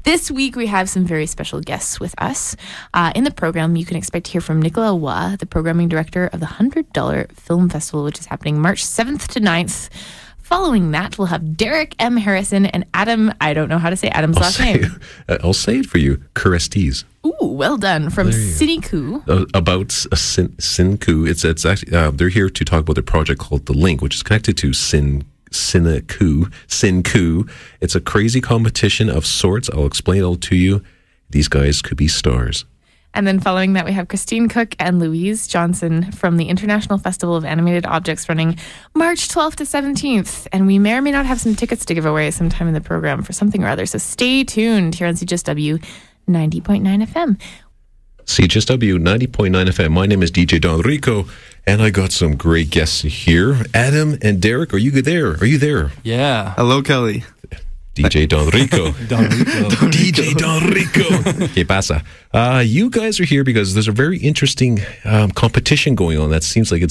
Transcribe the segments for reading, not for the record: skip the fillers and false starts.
This week, we have some very special guests with us. In the program, you can expect to hear from Nicola Waugh, the programming director of the $100 Film Festival, which is happening March 7th to 9th. Following that, we'll have Daric M. Harrison and Adam, I don't know how to say Adam's last name. I'll say it for you, Curestes. Ooh, well done. From Siniku. About Sinku. It's actually, they're here to talk about their project called The Link, which is connected to Sinku. It's a crazy competition of sorts. I'll explain it all to you. These guys could be stars. And then following that, we have Christine Cook and Louise Johnson from the International Festival of Animated Objects running March 12th to 17th. And we may or may not have some tickets to give away sometime in the program for something or other. So stay tuned here on CJSW 90.9 FM. CJSW 90.9 FM. My name is DJ Daric, and I got some great guests here. Adam and Daric, are you there? Are you there? Yeah. Hello, Kelly. DJ Daric. DJ Daric. ¿Qué pasa? You guys are here because there's a very interesting competition going on that seems like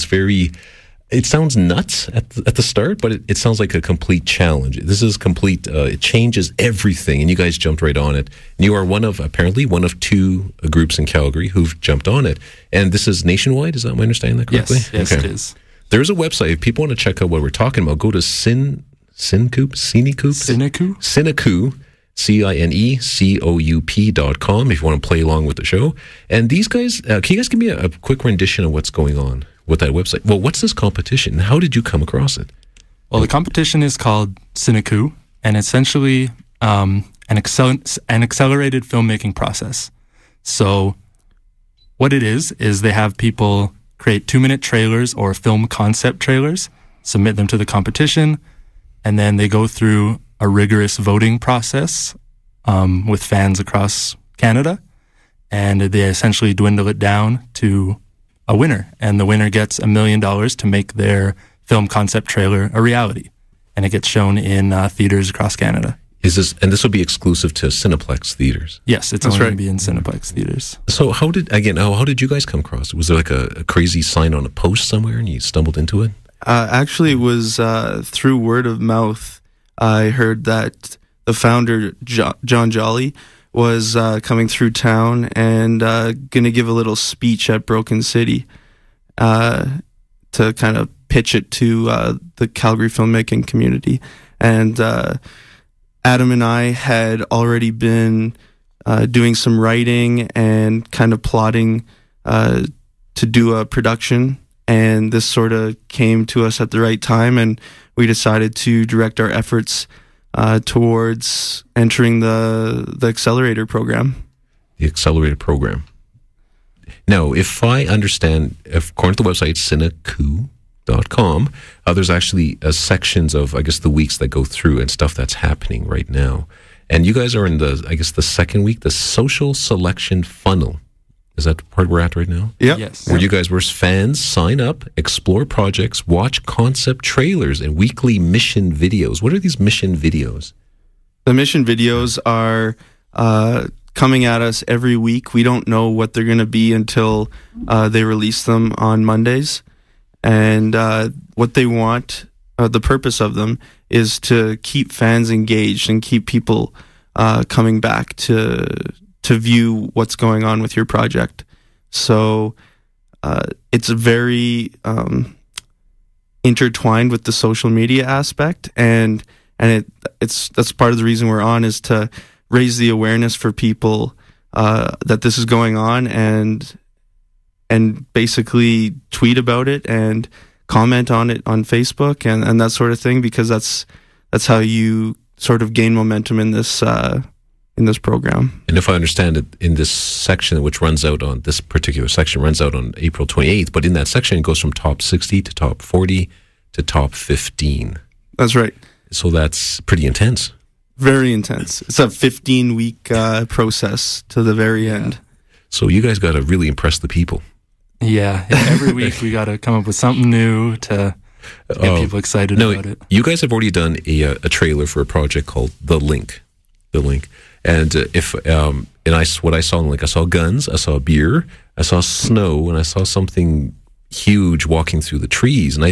it sounds nuts at the start, but it sounds like a complete challenge. This is complete, it changes everything, and you guys jumped right on it. And you are apparently one of two groups in Calgary who've jumped on it. And this is nationwide, is that my understanding that correctly? Yes, okay. It is. There's a website. If people want to check out what we're talking about, go to Cinecoop, CineCoup.com if you want to play along with the show. And these guys, can you guys give me a quick rendition of what's going on with that website? Well, what's this competition? How did you come across it? Well, the competition is called CineCoup, and essentially an accelerated filmmaking process. So what it is they have people create 2-minute trailers or film concept trailers, submit them to the competition, and then they go through a rigorous voting process with fans across Canada, and they essentially dwindle it down to a winner, and the winner gets $1 million to make their film concept trailer a reality, and it gets shown in theaters across Canada. This will be exclusive to Cineplex theaters? Yes, it's only going to be in Cineplex theaters. So how did you guys come across it? Was there like a crazy sign on a post somewhere and you stumbled into it? Actually, it was through word of mouth. I heard that the founder, John Jolly, was coming through town and going to give a little speech at Broken City to kind of pitch it to the Calgary filmmaking community. And Adam and I had already been doing some writing and kind of plotting to do a production. And this sort of came to us at the right time, and we decided to direct our efforts towards entering the accelerator program. The accelerator program. Now, if I understand, according to the website, Cinecoop.com, there's actually sections of, I guess, the weeks that go through and stuff that's happening right now. And you guys are in the second week, the social selection funnel. Is that the part we're at right now? Yeah. Yes. Where you guys were fans sign up, explore projects, watch concept trailers, and weekly mission videos. What are these mission videos? The mission videos are coming at us every week. We don't know what they're going to be until they release them on Mondays. And what they want, the purpose of them, is to keep fans engaged and keep people coming back to view what's going on with your project. So it's very intertwined with the social media aspect, and that's part of the reason we're on, is to raise the awareness for people that this is going on, and basically tweet about it and comment on it on Facebook and that sort of thing, because that's how you sort of gain momentum in this program. And if I understand it, in this section, which runs out on this particular section, runs out on April 28th, but in that section, it goes from top 60 to top 40 to top 15. That's right. So that's pretty intense. Very intense. It's a 15-week process to the very end. So you guys got to really impress the people. Yeah. Every week we got to come up with something new to get people excited about it. You guys have already done a trailer for a project called The Link. And what I saw in the link, I saw guns, I saw beer, I saw snow, and I saw something huge walking through the trees. And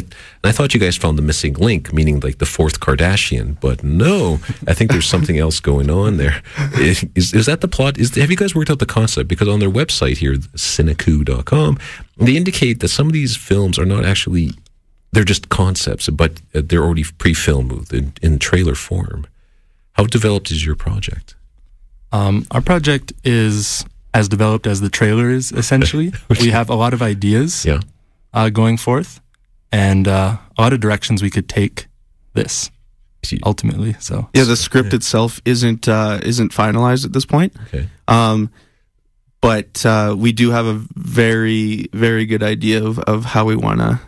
I thought you guys found the missing link, meaning like the fourth Kardashian. But no, I think there's something else going on there. Is that the plot? Have you guys worked out the concept? Because on their website here, cineku.com, they indicate that some of these films are not actually, they're just concepts, but they're already pre-filmed in trailer form. How developed is your project? Our project is as developed as the trailer is, essentially. We have a lot of ideas going forth, and a lot of directions we could take this ultimately. So the script itself isn't finalized at this point. Okay. But we do have a very, very good idea of how we wanna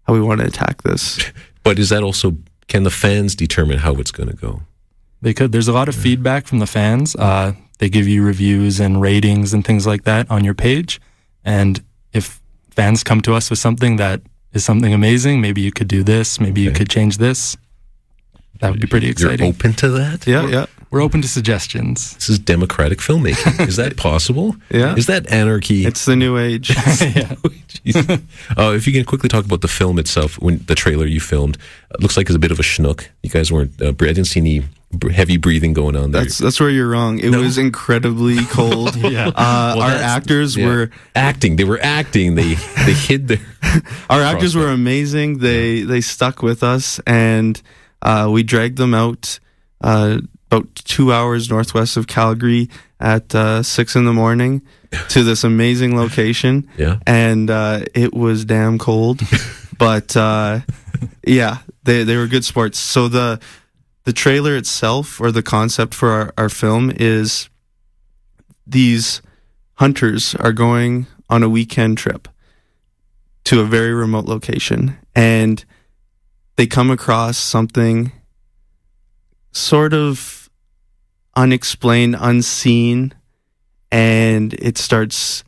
attack this. But is that also, can the fans determine how it's going to go? They could. There's a lot of feedback from the fans. They give you reviews and ratings and things like that on your page. And if fans come to us with something that is something amazing, maybe you could do this, maybe you could change this. That would be pretty exciting. You're open to that? Yeah. We're open to suggestions. This is democratic filmmaking. Is that possible? Yeah. Is that anarchy? It's the new age. If you can quickly talk about the film itself, when the trailer you filmed, it looks like it's a bit of a schnook. You guys weren't, I didn't see any heavy breathing going on there. That's where you're wrong. It was incredibly cold. Our actors were acting. They were acting. They hid their. Our actors were amazing. They stuck with us, and we dragged them out about 2 hours northwest of Calgary at 6 a.m. to this amazing location. Yeah, and it was damn cold, but they were good sports. So the trailer itself, or the concept for our film, is these hunters are going on a weekend trip to a very remote location, and they come across something sort of unexplained, unseen, and it starts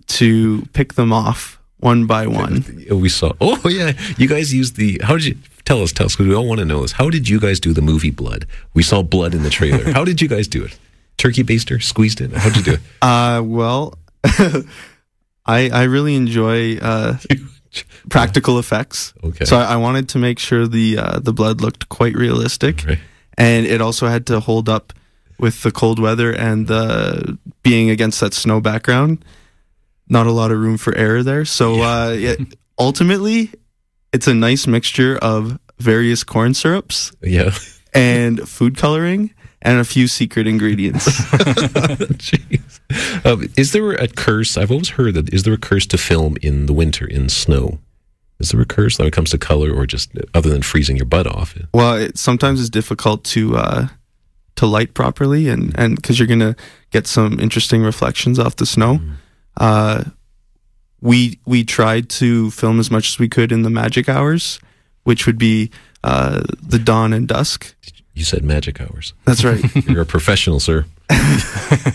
to pick them off one by one. We saw. Oh yeah, you guys used the. How did you tell us? Because we all want to know this. How did you guys do the movie Blood? We saw blood in the trailer. How did you guys do it? Turkey baster, squeezed it. How'd you do it? Well, I really enjoy practical effects. Okay. So I wanted to make sure the blood looked quite realistic, Right. and it also had to hold up with the cold weather and the being against that snow background. Not a lot of room for error there. So ultimately, it's a nice mixture of various corn syrups and food coloring and a few secret ingredients. Jeez. Is there a curse? I've always heard that. Is there a curse to film in the winter in snow? Is there a curse when it comes to color, or just other than freezing your butt off? Well, sometimes it's difficult to light properly, and because you're gonna get some interesting reflections off the snow. We tried to film as much as we could in the magic hours, which would be the dawn and dusk. You said magic hours. That's right. You're a professional, sir.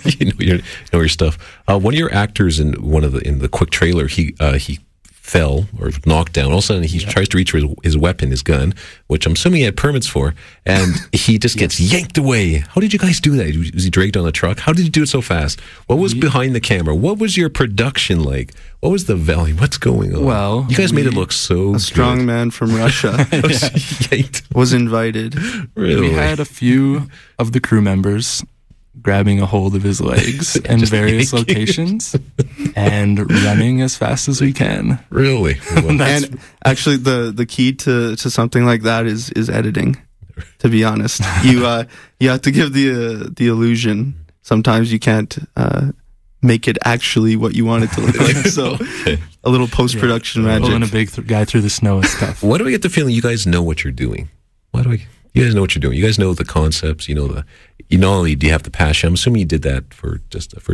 you know your stuff. One of your actors in the quick trailer, he fell or knocked down. All of a sudden, he tries to reach for his weapon, his gun, which I'm assuming he had permits for, and he just gets yanked away. How did you guys do that? Was he dragged on a truck? How did you do it so fast? What was behind the camera? What was your production like? What was the value? What's going on? Well, you guys made it look so a strong good. man from Russia was invited. Really? We had a few of the crew members grabbing a hold of his legs in various locations and running as fast as we can. Really? And actually, the key to something like that is editing. To be honest, you have to give the illusion. Sometimes you can't make it actually what you want it to look like. So a little post-production magic. Pulling a big guy through the snow is tough. Why do I get the feeling you guys know what you're doing? You guys know what you're doing. You guys know the concepts. You not only do you have the passion. I'm assuming you did that for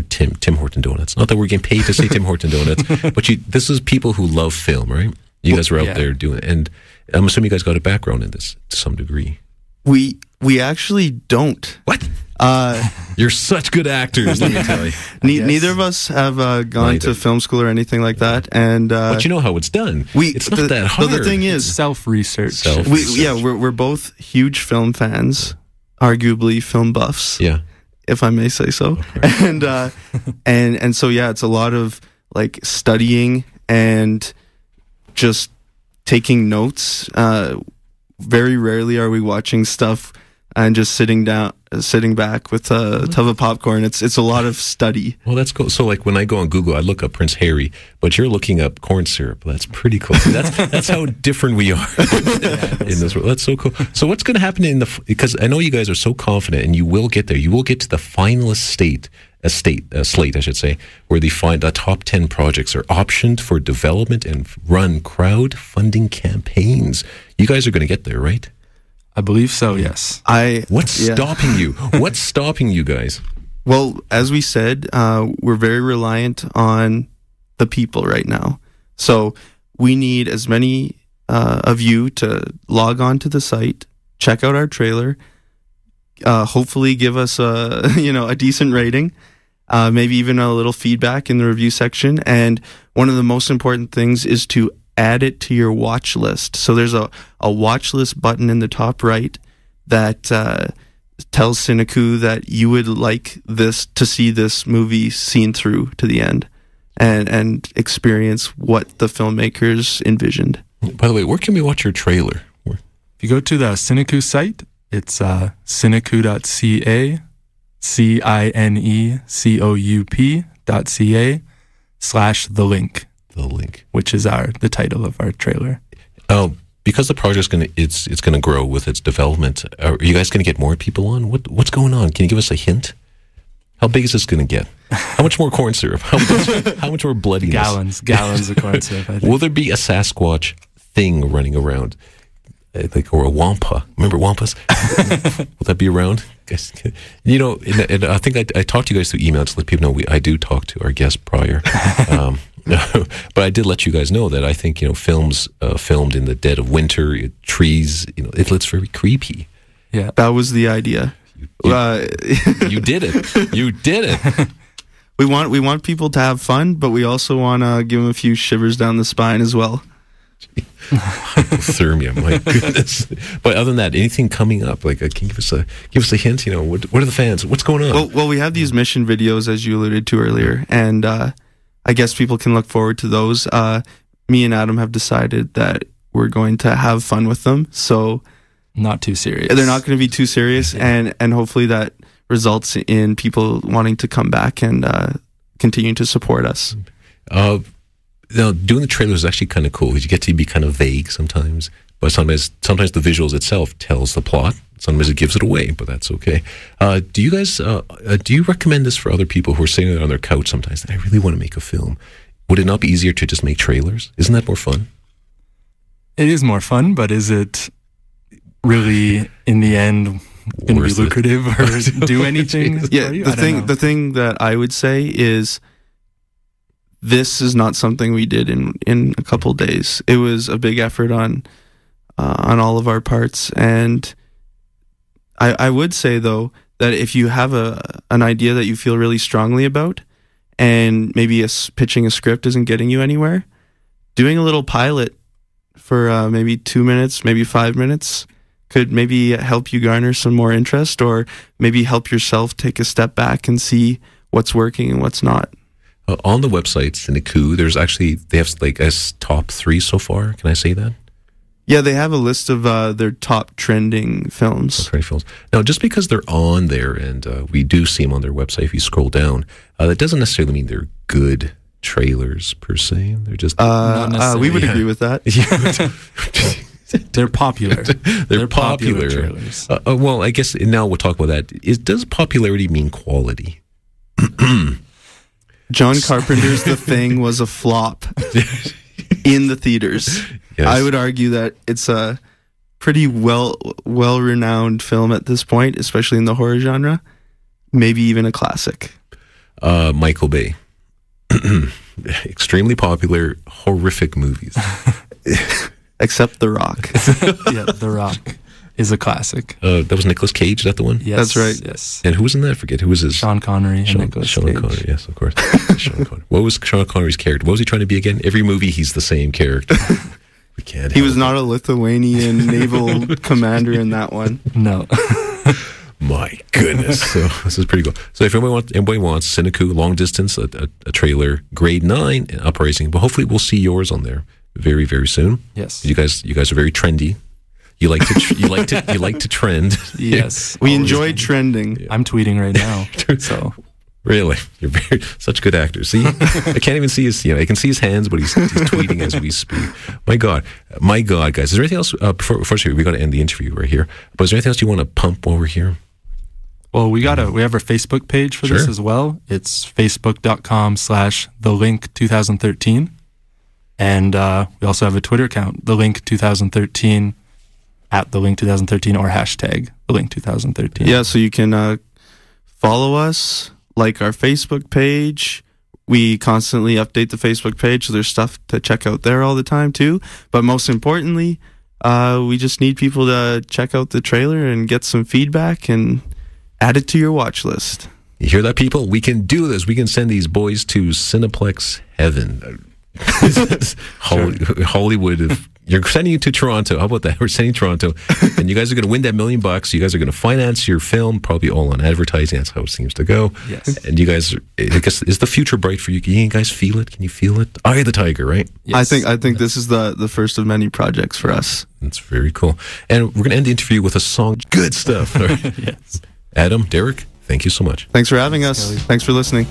Tim Horton Donuts. Not that we're getting paid to say Tim Horton Donuts, but this is people who love film, right? You guys were out there doing it, and I'm assuming you guys got a background in this to some degree. We actually don't. What? You're such good actors, let me tell you. Neither of us have gone to film school or anything like that, and but you know how it's done. It's not that hard. But the thing is, self-research. We're both huge film fans, arguably film buffs. Yeah, if I may say so. Okay. And so it's a lot of like studying and just taking notes. Very rarely are we watching stuff and just sitting back with a tub of popcorn. It's a lot of study. Well, that's cool. So, like when I go on Google, I look up Prince Harry, but you're looking up corn syrup. That's pretty cool. See, that's how different we are in this world. That's so cool. So, what's going to happen because I know you guys are so confident, and you will get there. You will get to the finalist slate, I should say, where they find the top 10 projects are optioned for development and run crowdfunding campaigns. You guys are going to get there, right? I believe so, yes. What's stopping you? What's stopping you guys? Well, as we said, we're very reliant on the people right now. So we need as many of you to log on to the site, check out our trailer, hopefully give us a decent rating, maybe even a little feedback in the review section. And one of the most important things is to add it to your watch list. So there's a watch list button in the top right that tells Cineku that you would like to see this movie seen through to the end and experience what the filmmakers envisioned. By the way, where can we watch your trailer? If you go to the Cineku site, it's cinecu.ca, CINECOUP.ca/the link. The link, which is the title of our trailer. Oh, because the project's it's gonna grow with its development. Are you guys gonna get more people on? What's going on? Can you give us a hint? How big is this gonna get? How much more corn syrup? How much more bloodiness? Gallons of corn syrup. I think. Will there be a Sasquatch thing running around, or a wampa? Remember wampas? Will that be around? And I think I talked to you guys through email to let people know I do talk to our guests prior. But I did let you guys know that I think films filmed in the dead of winter, trees, it looks very creepy. Yeah, that was the idea. You did it. You did it. We want people to have fun, but we also want to give them a few shivers down the spine as well. Hypothermia, my goodness. But other than that, anything coming up? Like, can you give us a hint? What are the fans? What's going on? Well, we have these mission videos, as you alluded to earlier, and I guess people can look forward to those. Me and Adam have decided that we're going to have fun with them, so not too serious. They're not going to be too serious, and hopefully that results in people wanting to come back and continue to support us. Doing the trailer is actually kind of cool because you get to be kind of vague sometimes, but sometimes the visuals itself tells the plot. Sometimes it gives it away, but that's okay. Do you guys do you recommend this for other people who are sitting there on their couch sometimes that I really want to make a film? Would it not be easier to just make trailers? Isn't that more fun? It is more fun, but is it really in the end going to be lucrative or do anything? Yeah, the thing that I would say is, this is not something we did in a couple days. It was a big effort on all of our parts, and I would say though that if you have an idea that you feel really strongly about, and maybe pitching a script isn't getting you anywhere, doing a little pilot for maybe 2 minutes, maybe 5 minutes could maybe help you garner some more interest, or maybe help yourself take a step back and see what's working and what's not. On the website, Cineku, they have like as top 3 so far. Can I say that? Yeah, they have a list of their top trending films. Now, just because they're on there, and we do see them on their website if you scroll down, that doesn't necessarily mean they're good trailers per se. They're just we would agree with that. They're popular. They're popular trailers. Well, I guess now we'll talk about that. Does popularity mean quality? John Carpenter's The Thing was a flop in the theaters. Yes. I would argue that it's a pretty well-renowned film at this point, especially in the horror genre. Maybe even a classic. Michael Bay. Extremely popular, horrific movies. Except The Rock. Yeah, The Rock is a classic. That was Nicolas Cage, is that the one? Yes. That's right. Yes. And who was in that? I forget. Who was his? Sean Connery and Nicolas Cage. Sean Connery, yes, of course. Sean Connery. What was Sean Connery's character? What was he trying to be again? Every movie, he's the same character. We can't. He was not a Lithuanian naval commander in that one. No. My goodness. So this is pretty cool. So if anybody wants Cineku, long distance, a trailer, grade 9, uprising, but hopefully we'll see yours on there. very, very soon. Yes. You guys are very trendy. You like to you like to trend. Yes. We enjoy trending. I'm tweeting right now. So really, you're such good actors. See, I can't even see his. I can see his hands, but he's tweeting as we speak. My God, guys. Is there anything else? First, we got to end the interview right here. But is there anything else you want to pump while we're here? Well, we have a Facebook page for this as well. It's facebook.com/thelink2013. And we also have a Twitter account, thelink2013, @thelink2013, or hashtag #thelink2013. Yeah, so you can follow us, like our Facebook page. We constantly update the Facebook page, so there's stuff to check out there all the time too. But most importantly, we just need people to check out the trailer and get some feedback and add it to your watch list. You hear that, people? We can do this. We can send these boys to Cineplex heaven. Hollywood. You're sending you to Toronto. How about that? We're sending Toronto, and you guys are going to win that $1 million. You guys are going to finance your film, probably all on advertising. That's how it seems to go. Yes. And you guys, I guess, is the future bright for you? Can you guys feel it? Can you feel it? Eye of the tiger, right? Yes. I think this is the first of many projects for us. That's very cool. And we're going to end the interview with a song. Good stuff. Right? Yes. Adam, Daric, thank you so much. Thanks for having us. Thanks for listening.